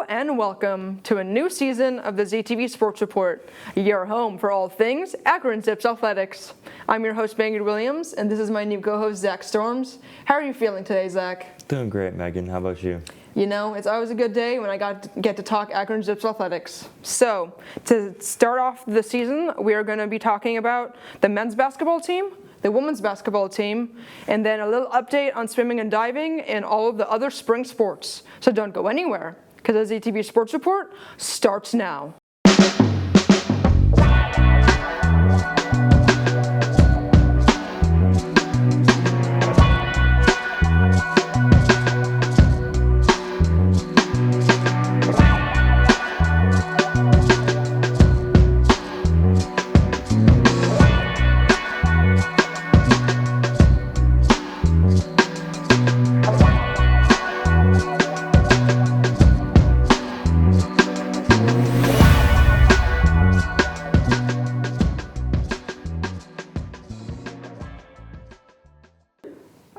and welcome to a new season of the ZTV Sports Report, your home for all things Akron Zips Athletics. I'm your host, Megan Williams, and this is my new co-host, Zack Storms. How are you feeling today, Zach? Doing great, Megan. How about you? You know, it's always a good day when I get to talk Akron Zips Athletics. So, to start off the season, we are going to be talking about the men's basketball team, the women's basketball team, and then a little update on swimming and diving and all of the other spring sports. So don't go anywhere, because the ZTV Sports Report starts now.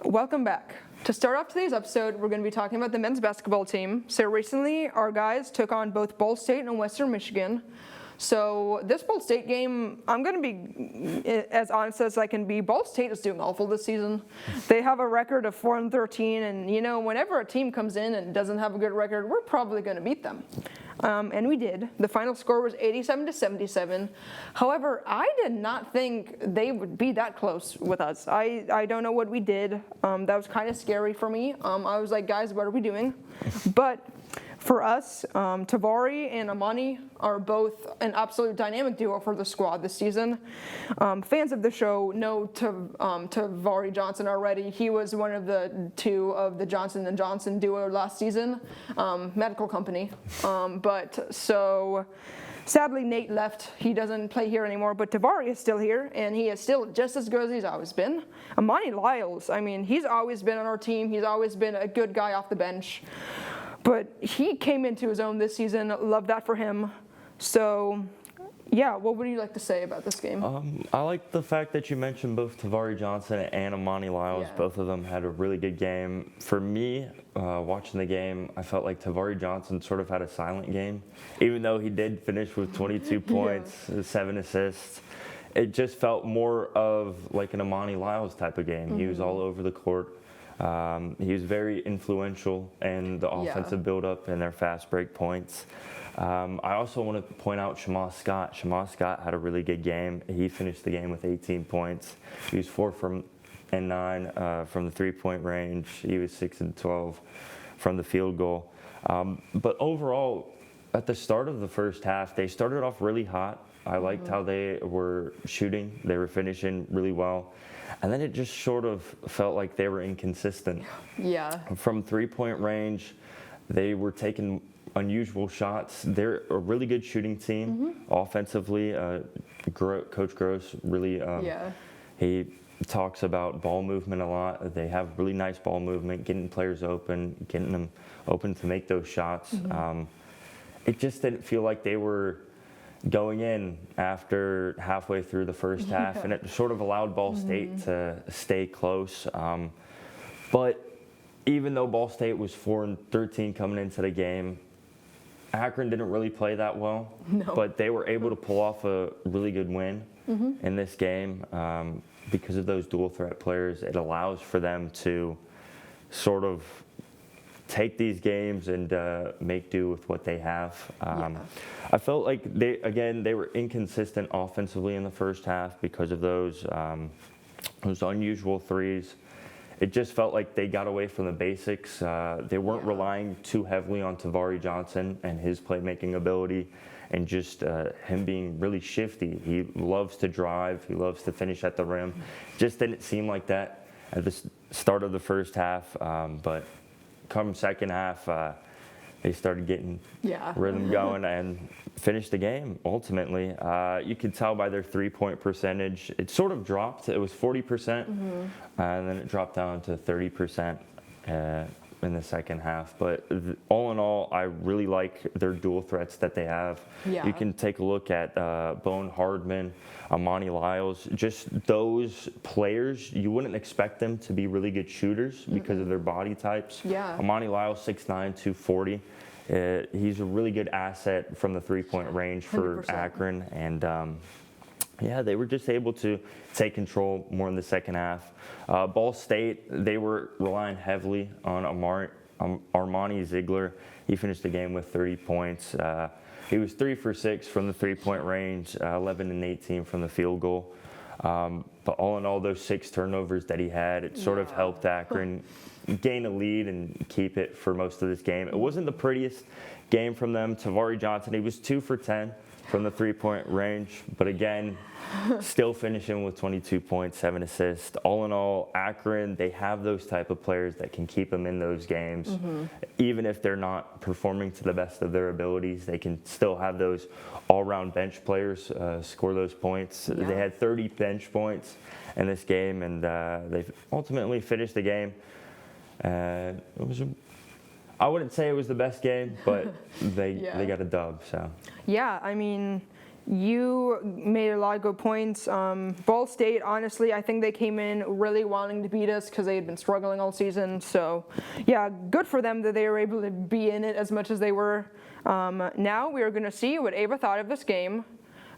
Welcome back. To start off today's episode, we're going to be talking about the men's basketball team. So recently, our guys took on both Ball State and Western Michigan. So this Ball State game, I'm going to be as honest as I can be. Ball State is doing awful this season. They have a record of 4-13, and you know, whenever a team comes in and doesn't have a good record, we're probably going to beat them. And we did. The final score was 87-77. However, I did not think they would be that close with us. I don't know what we did. That was kind of scary for me. I was like, guys, what are we doing? But for us, Tavari and Amani are both an absolute dynamic duo for the squad this season. Fans of the show know Tavari Johnson already. He was one of the two of the Johnson & Johnson duo last season, medical company. So sadly, Nate left. He doesn't play here anymore, but Tavari is still here, and he is still just as good as he's always been. Amani Lyles, I mean, he's always been on our team. He's always been a good guy off the bench. But he came into his own this season. Love that for him. So, yeah, what would you like to say about this game? I like the fact that you mentioned both Tavari Johnson and Amani Lyles. Yeah. Both of them had a really good game. For me, watching the game, I felt like Tavari Johnson sort of had a silent game. Even though he did finish with 22 points, 7 assists, it just felt more of like an Amani Lyles type of game. Mm-hmm. He was all over the court. He was very influential in the offensive build-up and their fast break points. I also want to point out Shamaw Scott. Shamaw Scott had a really good game. He finished the game with 18 points. He was 4 from 9 from the three-point range. He was 6 and 12 from the field goal. But overall, at the start of the first half, they started off really hot. I liked how they were shooting. They were finishing really well. And then it just sort of felt like they were inconsistent. Yeah. From three-point range, they were taking unusual shots. They're a really good shooting team offensively. Coach Gross really, he talks about ball movement a lot. They have really nice ball movement, getting players open, getting them open to make those shots. It just didn't feel like they were going in after halfway through the first half, and it sort of allowed Ball State to stay close. But even though Ball State was 4-13 coming into the game, Akron didn't really play that well. No. But they were able to pull off a really good win in this game. Because of those dual threat players, it allows for them to sort of take these games and make do with what they have. I felt like they were inconsistent offensively in the first half because of those unusual threes. It just felt like they got away from the basics. They weren't relying too heavily on Tavari Johnson and his playmaking ability and just him being really shifty. He loves to drive. He loves to finish at the rim. Just didn't seem like that at the start of the first half, but come second half, they started getting rhythm going and finished the game, ultimately. You could tell by their three-point percentage. It sort of dropped. It was 40%, and then it dropped down to 30% in the second half. But all in all, I really like their dual threats that they have. Yeah. You can take a look at Bone Hardman, Amani Lyles, just those players. You wouldn't expect them to be really good shooters because of their body types. Yeah. Amani Lyles, 6'9", 240, He's a really good asset from the three-point range for 100%. Akron, and yeah, they were just able to take control more in the second half. Ball State, they were relying heavily on Armani Ziegler. He finished the game with 30 points. He was 3 for 6 from the three-point range, 11 and 18 from the field goal. But all in all, those 6 turnovers that he had, it sort of helped Akron gain a lead and keep it for most of this game. It wasn't the prettiest game from them. Tavari Johnson, he was 2 for 10 from the three-point range, but again, still finishing with 22 points, 7 assists. All in all, Akron, they have those type of players that can keep them in those games. Even if they're not performing to the best of their abilities, they can still have those all-round bench players score those points. Yeah. They had 30 bench points in this game, and they ultimately finished the game. I wouldn't say it was the best game, but they got a dub. So Yeah, I mean, you made a lot of good points. Ball State, honestly, I think they came in really wanting to beat us because they had been struggling all season. So, yeah, good for them that they were able to be in it as much as they were. Now we are going to see what Ava thought of this game.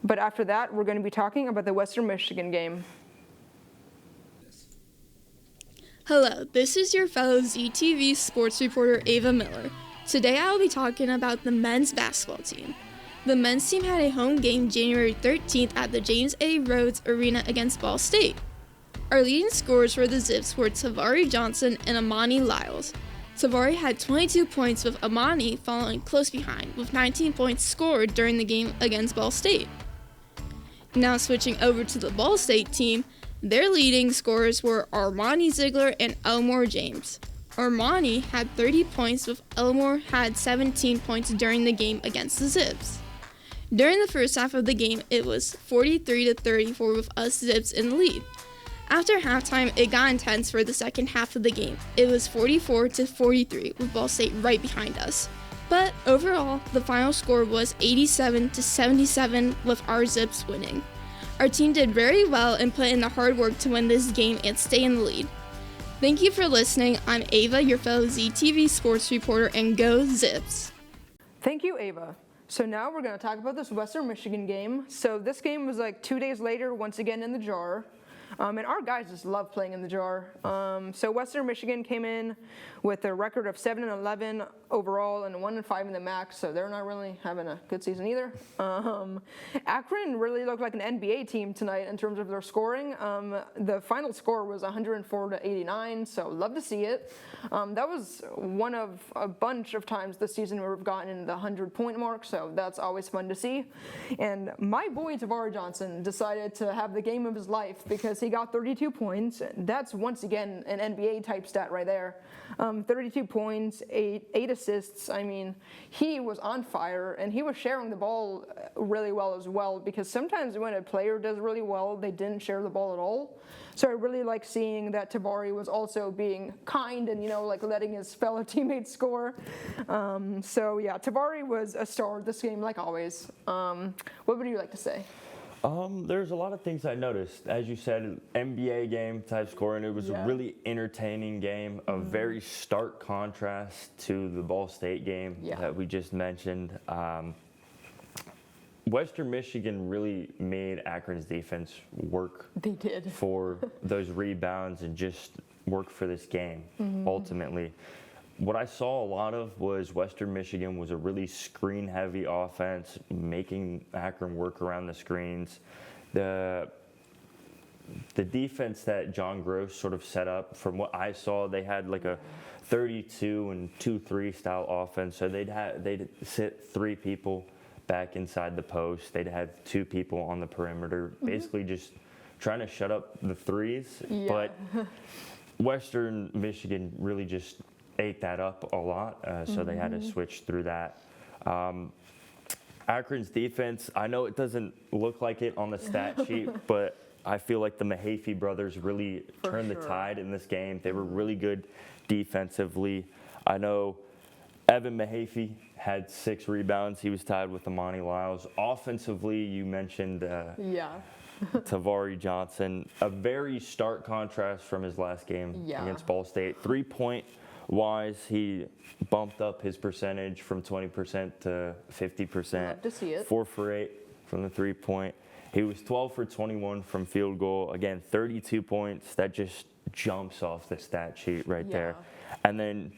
But after that, we're going to be talking about the Western Michigan game. Hello, this is your fellow ZTV sports reporter Ava Miller. Today I will be talking about the men's basketball team. The men's team had a home game January 13th at the James A. Rhodes Arena against Ball State. Our leading scorers for the Zips were Tavari Johnson and Amani Lyles. Tavari had 22 points with Amani following close behind with 19 points scored during the game against Ball State. Now switching over to the Ball State team, their leading scorers were Armani Ziegler and Elmore James. Armani had 30 points with Elmore had 17 points during the game against the Zips. During the first half of the game, it was 43-34 with us Zips in the lead. After halftime, it got intense for the second half of the game. It was 44-43 with Ball State right behind us. But overall, the final score was 87-77 with our Zips winning. Our team did very well and put in the hard work to win this game and stay in the lead. Thank you for listening. I'm Ava, your fellow ZTV sports reporter, and go Zips! Thank you, Ava. So now we're going to talk about this Western Michigan game. So this game was like 2 days later, once again in the jar. And our guys just love playing in the jar. So Western Michigan came in with a record of 7-11 overall and 1-5 in the MAC, so they're not really having a good season either. Akron really looked like an NBA team tonight in terms of their scoring. The final score was 104-89, so love to see it. That was one of a bunch of times this season where we've gotten in the 100-point mark, so that's always fun to see. And my boy Tavari Johnson decided to have the game of his life because he got 32 points. That's once again an NBA type stat right there. 32 points, 8 assists. I mean, he was on fire and he was sharing the ball really well as well, because sometimes when a player does really well, they didn't share the ball at all. So I really like seeing that Tavari was also being kind and, like letting his fellow teammates score. So yeah, Tavari was a star of this game like always. What would you like to say? There's a lot of things I noticed. As you said, NBA game type scoring. It was a really entertaining game, a very stark contrast to the Ball State game that we just mentioned. Western Michigan really made Akron's defense work. They did. For those rebounds and just work for this game, ultimately. What I saw a lot of was Western Michigan was a really screen-heavy offense, making Akron work around the screens. The defense that John Gross sort of set up, from what I saw, they had like a 32 and 2-3 style offense. So they'd sit 3 people back inside the post. They'd have 2 people on the perimeter, basically just trying to shut up the threes. Yeah. But Western Michigan really just ate that up a lot, so they had to switch through that. Akron's defense, I know it doesn't look like it on the stat sheet, but I feel like the Mahaffey brothers really turned the tide in this game. They were really good defensively. I know Evan Mahaffey had 6 rebounds. He was tied with Amani Lyles. Offensively, you mentioned Tavari Johnson. A very stark contrast from his last game against Ball State. 3-point wise. He bumped up his percentage from 20% to 50%. Love to see it. 4 for 8 from the 3-point. He was 12 for 21 from field goal. Again, 32 points. That just jumps off the stat sheet right there. And then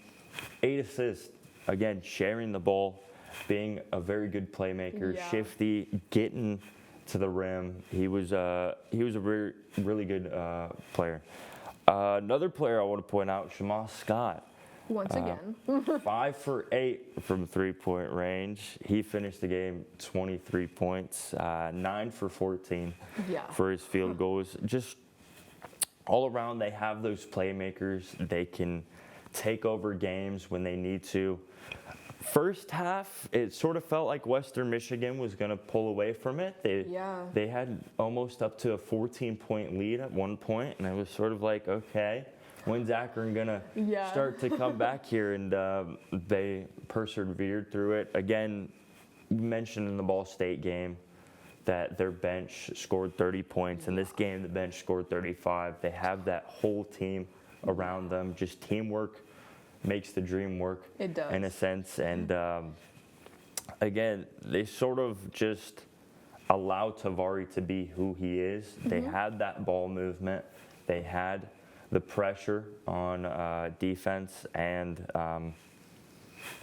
8 assists. Again, sharing the ball, being a very good playmaker, shifty, getting to the rim. He was a really good player. Another player I want to point out, Shamas Scott. Once again. 5 for 8 from 3-point range. He finished the game 23 points, 9 for 14 for his field goals. Just all around, they have those playmakers. They can take over games when they need to. First half, it sort of felt like Western Michigan was going to pull away from it. They had almost up to a 14-point lead at one point, and it was sort of like, okay, when's Akron going to start to come back here? And they persevered through it. Again, you mentioned in the Ball State game that their bench scored 30 points. In this game, the bench scored 35. They have that whole team around them. Just teamwork makes the dream work. It does. In a sense. And again, they sort of just allow Tavari to be who he is. They had that ball movement. They had the pressure on defense and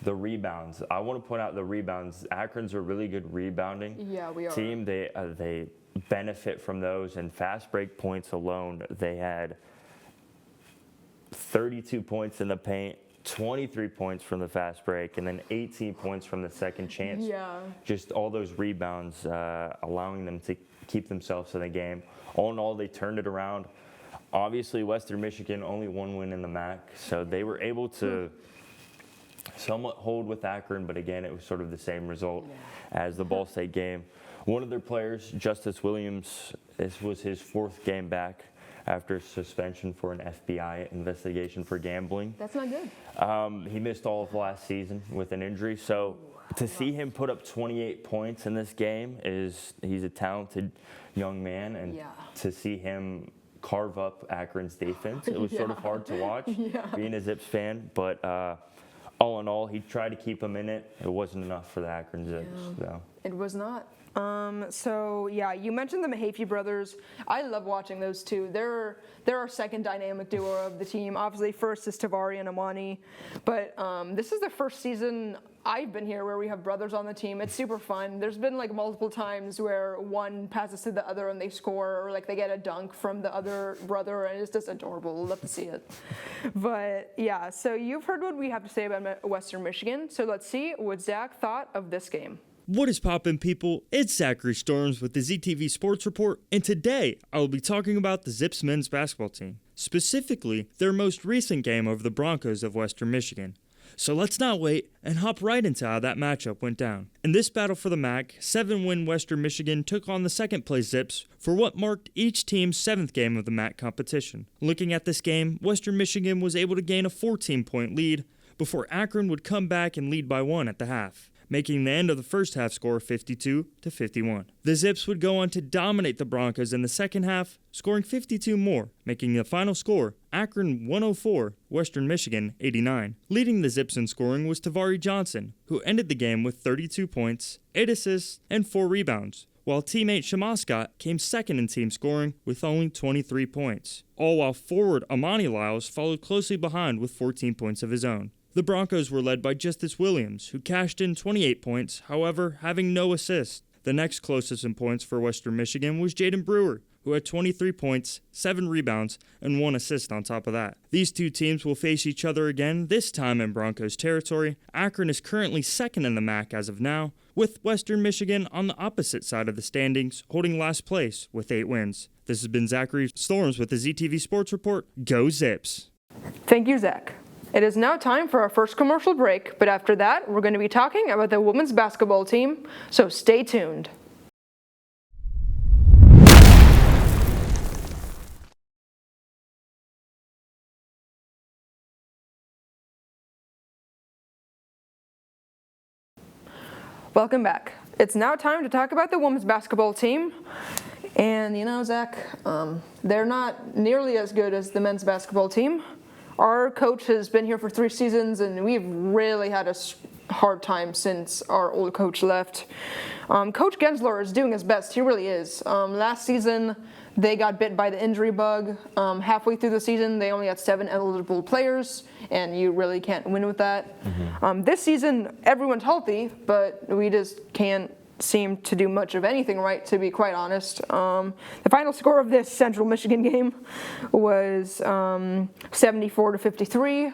the rebounds. I want to point out the rebounds. Akron's a really good rebounding team. They benefit from those. And fast break points alone, they had 32 points in the paint, 23 points from the fast break, and then 18 points from the second chance. Just all those rebounds, allowing them to keep themselves in the game. All in all, they turned it around. Obviously, Western Michigan only one win in the MAC, so they were able to somewhat hold with Akron, but again, it was sort of the same result as the Ball State game. One of their players, Justice Williams, this was his 4th game back after suspension for an FBI investigation for gambling. That's not good. He missed all of last season with an injury. So to see him put up 28 points in this game he's a talented young man. And to see him carve up Akron's defense, it was sort of hard to watch being a Zips fan. But all in all, he tried to keep him in it. It wasn't enough for the Akron Zips. So. It was not. So yeah, you mentioned the Mahaffey brothers. I love watching those two. They're our second dynamic duo of the team. Obviously, first is Tavari and Amani, but this is the first season I've been here where we have brothers on the team. It's super fun. There's been like multiple times where one passes to the other and they score, or like they get a dunk from the other brother, and it's just adorable. Love to see it. But yeah, so you've heard what we have to say about Western Michigan. So let's see what Zach thought of this game. What is poppin', people? It's Zack Storms with the ZTV Sports Report, and today I will be talking about the Zips men's basketball team, specifically their most recent game over the Broncos of Western Michigan. So let's not wait and hop right into how that matchup went down. In this battle for the MAC, 7-win Western Michigan took on the second-place Zips for what marked each team's 7th game of the MAC competition. Looking at this game, Western Michigan was able to gain a 14-point lead before Akron would come back and lead by 1 at the half, making the end of the first half score 52-51. The Zips would go on to dominate the Broncos in the second half, scoring 52 more, making the final score Akron 104, Western Michigan 89. Leading the Zips in scoring was Tavari Johnson, who ended the game with 32 points, 8 assists, and 4 rebounds, while teammate Shamas Scott came second in team scoring with only 23 points, all while forward Amani Lyles followed closely behind with 14 points of his own. The Broncos were led by Justice Williams, who cashed in 28 points, however, having no assists. The next closest in points for Western Michigan was Jaden Brewer, who had 23 points, 7 rebounds, and 1 assist on top of that. These two teams will face each other again, this time in Broncos territory. Akron is currently second in the MAC as of now, with Western Michigan on the opposite side of the standings, holding last place with 8 wins. This has been Zack Storms with the ZTV Sports Report. Go Zips! Thank you, Zach. It is now time for our first commercial break, but after that, we're going to be talking about the women's basketball team, so stay tuned. Welcome back. It's now time to talk about the women's basketball team. And you know, Zach, they're not nearly as good as the men's basketball team. Our coach has been here for 3 seasons, and we've really had a hard time since our old coach left. Coach Gensler is doing his best. He really is. Last season, they got bit by the injury bug. Halfway through the season, they only had 7 eligible players, and you really can't win with that. This season, everyone's healthy, but we just can't seem to do much of anything right, to be quite honest. The final score of this Central Michigan game was 74-53.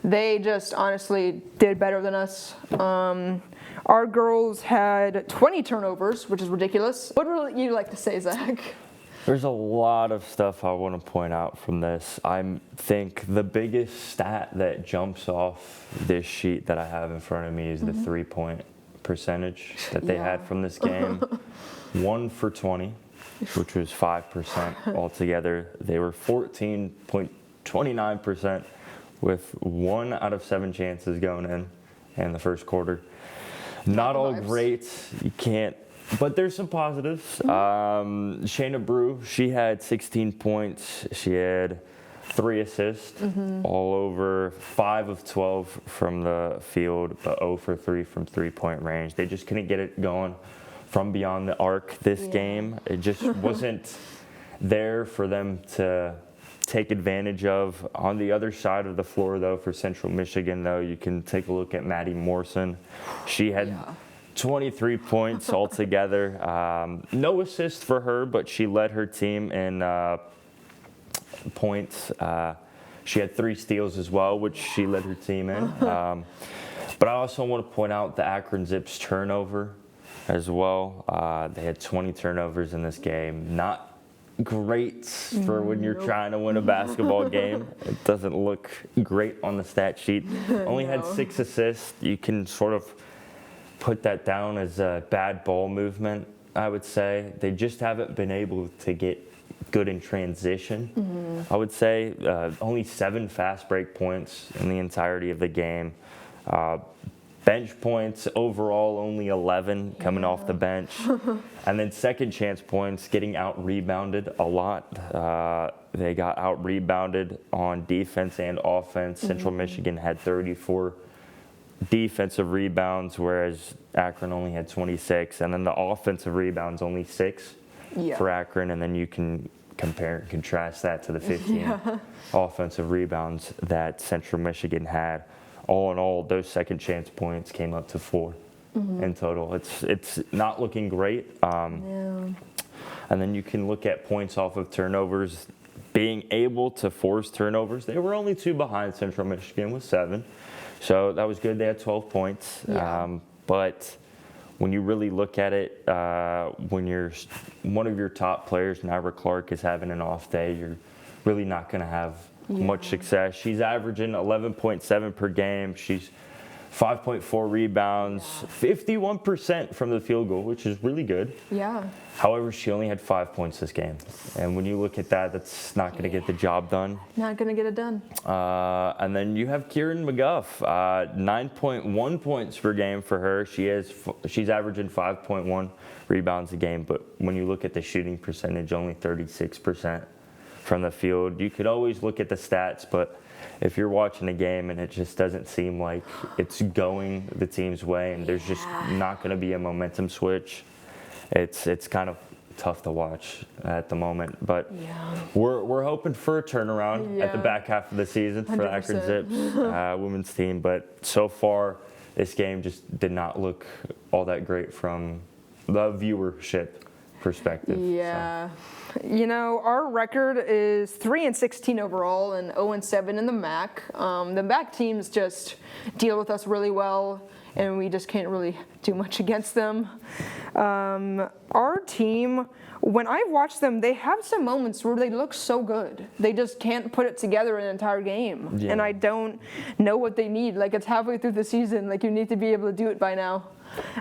They just honestly did better than us. Our girls had 20 turnovers, which is ridiculous. What would you like to say, Zach? There's a lot of stuff I want to point out from this. I think the biggest stat that jumps off this sheet that I have in front of me is the 3-point percentage that they had from this game. 1 for 20, which was 5% altogether. They were 14.29% with 1 out of 7 chances going in the first quarter. Not all great. You can't. But there's some positives. Shayna Brew, she had 16 points. She had 3 assists, all over 5 of 12 from the field, but 0 for 3 from 3-point range. They just couldn't get it going from beyond the arc this game. It just wasn't there for them to take advantage of. On the other side of the floor, though, for Central Michigan, though, you can take a look at Maddie Morrison. She had 23 points altogether. No assist for her, but she led her team in points. She had 3 steals as well, which she led her team in. But I also want to point out the Akron Zips turnover as well. They had 20 turnovers in this game. Not great for when you're trying to win a basketball game. It doesn't look great on the stat sheet. Only had 6 assists. You can sort of put that down as a bad ball movement, I would say. They just haven't been able to get good in transition, I would say. Only 7 fast break points in the entirety of the game. Bench points overall, only 11 coming off the bench. And then second chance points, getting out-rebounded a lot. They got out-rebounded on defense and offense. Central Michigan had 34 defensive rebounds, whereas Akron only had 26. And then the offensive rebounds, only 6 for Akron. And then you can compare and contrast that to the 15 offensive rebounds that Central Michigan had. All in all, those second chance points came up to 4 in total. It's not looking great. And then you can look at points off of turnovers. Being able to force turnovers, they were only 2 behind Central Michigan with 7. So that was good. They had 12 points. But when you really look at it, when one of your top players, Nyra Clark, is having an off day, you're really not going to have much success. She's averaging 11.7 per game. She's 5.4 rebounds, 51% from the field goal, which is really good. However, she only had 5 points this game. And when you look at that, that's not going to get the job done. Not going to get it done. And then you have Kieran McGuff, 9.1 points per game for her. She's averaging 5.1 rebounds a game. But when you look at the shooting percentage, only 36% from the field. You could always look at the stats, but if you're watching a game and it just doesn't seem like it's going the team's way and there's just not going to be a momentum switch, it's kind of tough to watch at the moment. But we're hoping for a turnaround at the back half of the season for the Akron Zips women's team. But so far, this game just did not look all that great from the viewership perspective. You know, our record is 3-16 overall and 0-7 in the MAC. The MAC teams just deal with us really well, and we just can't really do much against them. Our team, when I've watched them, they have some moments where they look so good. They just can't put it together an entire game. And I don't know what they need. Like, it's halfway through the season. Like, you need to be able to do it by now.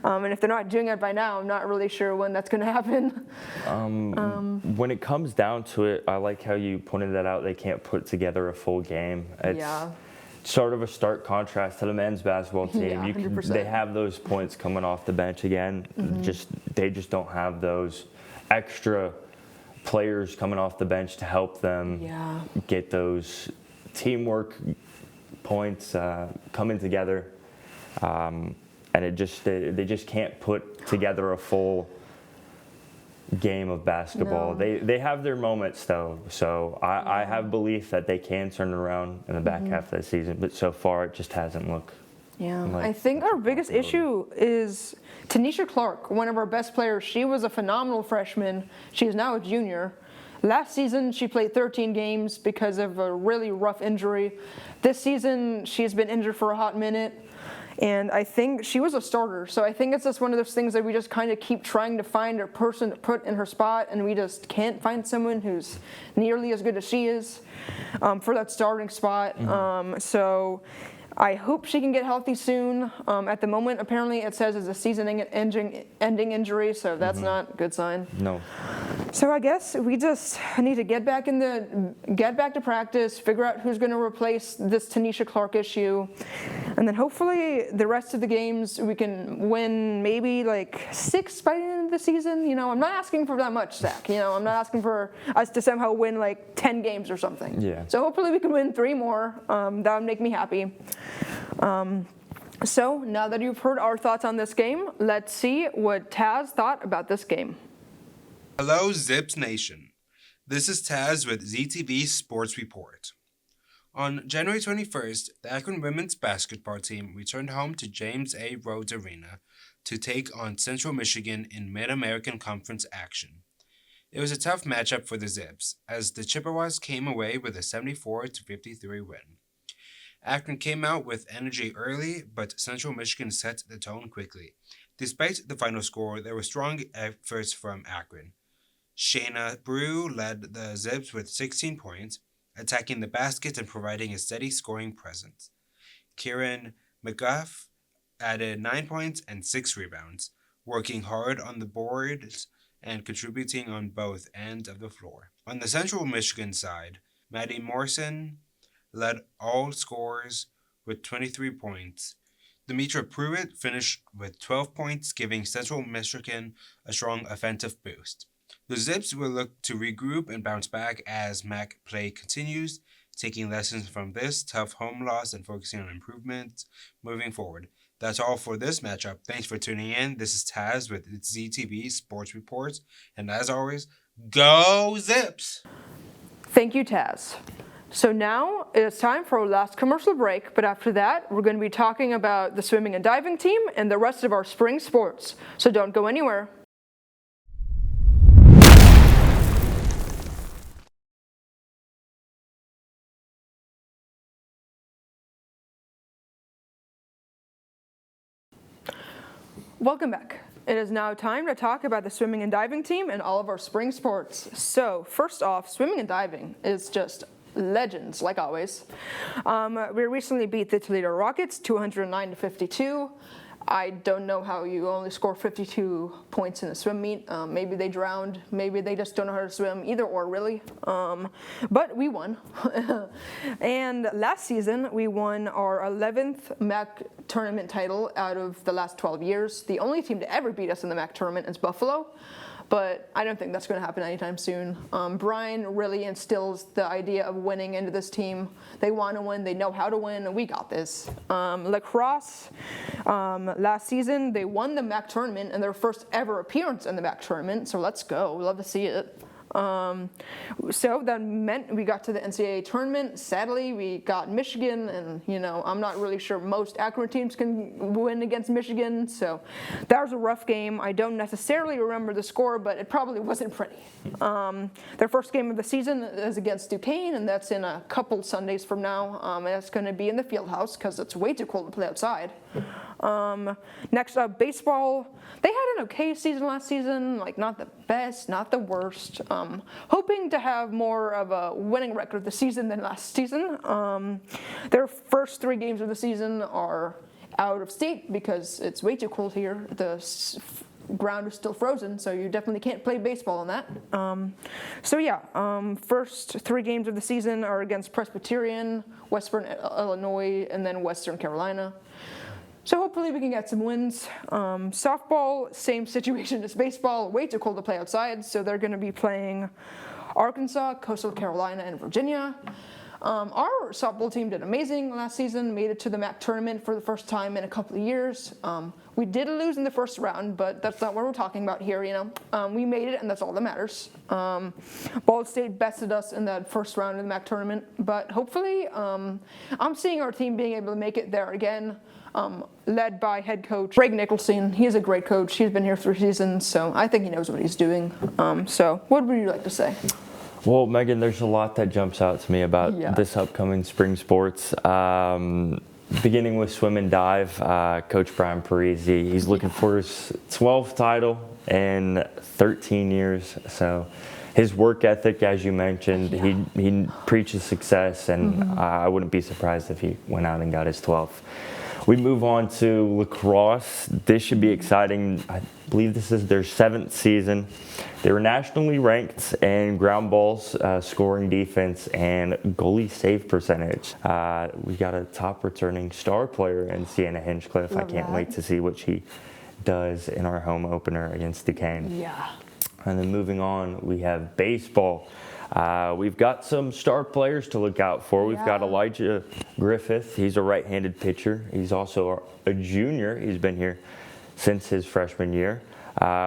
And if they're not doing it by now, I'm not really sure when that's going to happen. When it comes down to it, I like how you pointed that out. They can't put together a full game. It's sort of a stark contrast to the men's basketball team. They have those points coming off the bench again. They just don't have those extra players coming off the bench to help them get those teamwork points coming together, and they just can't put together a full game of basketball. No. They have their moments though, so I have belief that they can turn it around in the back half of the season, but so far it just hasn't looked. Yeah, like I think our such a biggest possibility. issue is Tanisha Clark, one of our best players. She was a phenomenal freshman. She is now a junior. Last season, she played 13 games because of a really rough injury. This season, she's been injured for a hot minute, and I think she was a starter. So I think it's just one of those things that we just kind of keep trying to find a person to put in her spot, and we just can't find someone who's nearly as good as she is for that starting spot. So I hope she can get healthy soon. At the moment, apparently it says it's a season-ending injury, so that's not a good sign. No. So I guess we just need to get back to practice, figure out who's going to replace this Tanisha Clark issue, and then hopefully the rest of the games we can win maybe like 6 by the end of the season. You know, I'm not asking for that much, Zach. You know, I'm not asking for us to somehow win like 10 games or something. Yeah. So hopefully we can win 3 more. That would make me happy. So now that you've heard our thoughts on this game, let's see what Taz thought about this game. Hello, Zips Nation. This is Taz with ZTV Sports Report. On January 21st, the Akron women's basketball team returned home to James A. Rhodes Arena to take on Central Michigan in Mid-American Conference action. It was a tough matchup for the Zips, as the Chippewas came away with a 74-53 win. Akron came out with energy early, but Central Michigan set the tone quickly. Despite the final score, there were strong efforts from Akron. Shayna Brew led the Zips with 16 points, attacking the basket and providing a steady scoring presence. Kieran McGuff added 9 points and 6 rebounds, working hard on the boards and contributing on both ends of the floor. On the Central Michigan side, Maddie Morrison led all scorers with 23 points. Demetra Pruitt finished with 12 points, giving Central Michigan a strong offensive boost. The Zips will look to regroup and bounce back as MAC play continues, taking lessons from this tough home loss and focusing on improvements moving forward. That's all for this matchup. Thanks for tuning in. This is Taz with ZTV Sports Reports, and as always, go Zips! Thank you, Taz. So now it's time for our last commercial break, but after that, we're going to be talking about the swimming and diving team and the rest of our spring sports. So don't go anywhere. Welcome back. It is now time to talk about the swimming and diving team and all of our spring sports. So first off, swimming and diving is just legends, like always. We recently beat the Toledo Rockets 209-52. I don't know how you only score 52 points in a swim meet. Maybe they drowned. Maybe they just don't know how to swim. Either or, really. But we won. And last season, we won our 11th MAC tournament title out of the last 12 years. The only team to ever beat us in the MAC tournament is Buffalo. But I don't think that's going to happen anytime soon. Brian really instills the idea of winning into this team. They want to win. They know how to win. And we got this. Lacrosse, last season, they won the MAC tournament in their first ever appearance in the MAC tournament. So let's go. We'd love to see it. So that meant we got to the NCAA tournament. Sadly, we got Michigan, and I'm not really sure most Akron teams can win against Michigan, so that was a rough game. I don't necessarily remember the score, but it probably wasn't pretty. Their first game of the season is against Duquesne, and that's in a couple Sundays from now. And it's going to be in the field house because it's way too cold to play outside. Next up, baseball. They had an okay season last season, like not the best, not the worst. Hoping to have more of a winning record this season than last season. Their first 3 games of the season are out of state because it's way too cold here. The ground is still frozen, so you definitely can't play baseball on that. First 3 games of the season are against Presbyterian, Western Illinois, and then Western Carolina. So hopefully we can get some wins. Softball, same situation as baseball, way too cold to play outside, so they're going to be playing Arkansas, Coastal Carolina, and Virginia. Our softball team did amazing last season, made it to the MAC tournament for the first time in a couple of years. We did lose in the first round, but that's not what we're talking about here, We made it, and that's all that matters. Ball State bested us in that first round of the MAC tournament, but hopefully I'm seeing our team being able to make it there again, led by head coach Greg Nicholson. He's a great coach. He's been here 3 seasons, so I think he knows what he's doing. So what would you like to say? Well, Megan, there's a lot that jumps out to me about this upcoming spring sports. Beginning with swim and dive, Coach Brian Parisi, he's looking for his 12th title in 13 years. So his work ethic, as you mentioned, he preaches success, and I wouldn't be surprised if he went out and got his 12th. We move on to lacrosse. This should be exciting. I believe this is their 7th season. They were nationally ranked in ground balls, scoring defense, and goalie save percentage. We got a top returning star player in Sienna Hinchcliffe. I can't wait to see what she does in our home opener against Duquesne. Yeah. And then moving on, we have baseball. We've got some star players to look out for. We've got Elijah Griffith. He's a right-handed pitcher. He's also a junior. He's been here since his freshman year.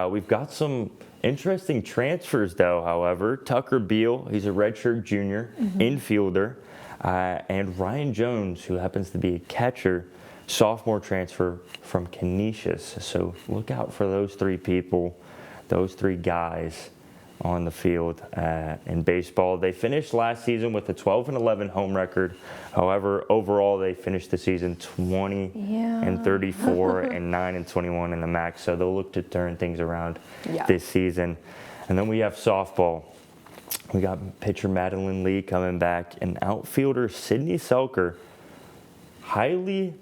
We've got some interesting transfers, though, however. Tucker Beal, he's a redshirt junior, infielder. And Ryan Jones, who happens to be a catcher, sophomore transfer from Canisius. So look out for those 3 people, those 3 guys on the field in baseball. They finished last season with a 12-11 home record. However, overall they finished the season 20-34 and 9-21 in the MAC. So they'll look to turn things around this season. And then we have softball. We got pitcher Madeline Lee coming back, and outfielder Sydney Selker, highly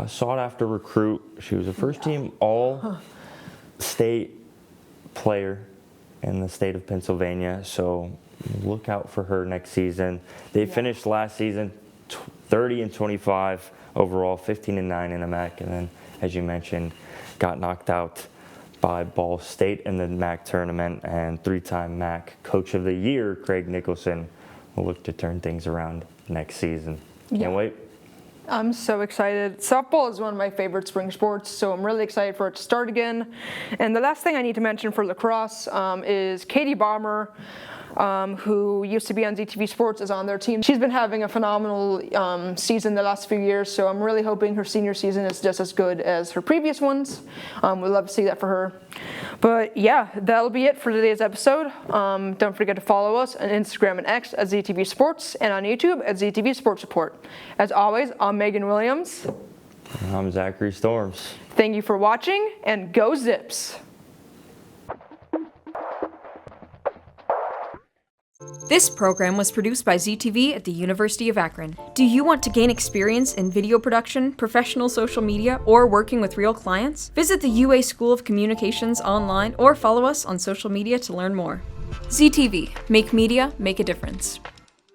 sought-after recruit. She was a first-team all-state player in the state of Pennsylvania, so look out for her next season. They finished last season 30-25 overall, 15-9 in the MAC, and then, as you mentioned, got knocked out by Ball State in the MAC tournament, and 3-time MAC Coach of the Year, Craig Nicholson, will look to turn things around next season. Can't wait. I'm so excited. Softball is one of my favorite spring sports, so I'm really excited for it to start again. And the last thing I need to mention for lacrosse is Katie Bomber, who used to be on ZTV Sports, is on their team. She's been having a phenomenal season the last few years, so I'm really hoping her senior season is just as good as her previous ones. We'd love to see that for her. But yeah, that'll be it for today's episode. Don't forget to follow us on Instagram and X at ZTV Sports, and on YouTube at ZTV Sports Report. As always, I'm Megan Williams. And I'm Zachary Storms. Thank you for watching, and go Zips! This program was produced by ZTV at the University of Akron. Do you want to gain experience in video production, professional social media, or working with real clients? Visit the UA School of Communications online or follow us on social media to learn more. ZTV, make media, make a difference.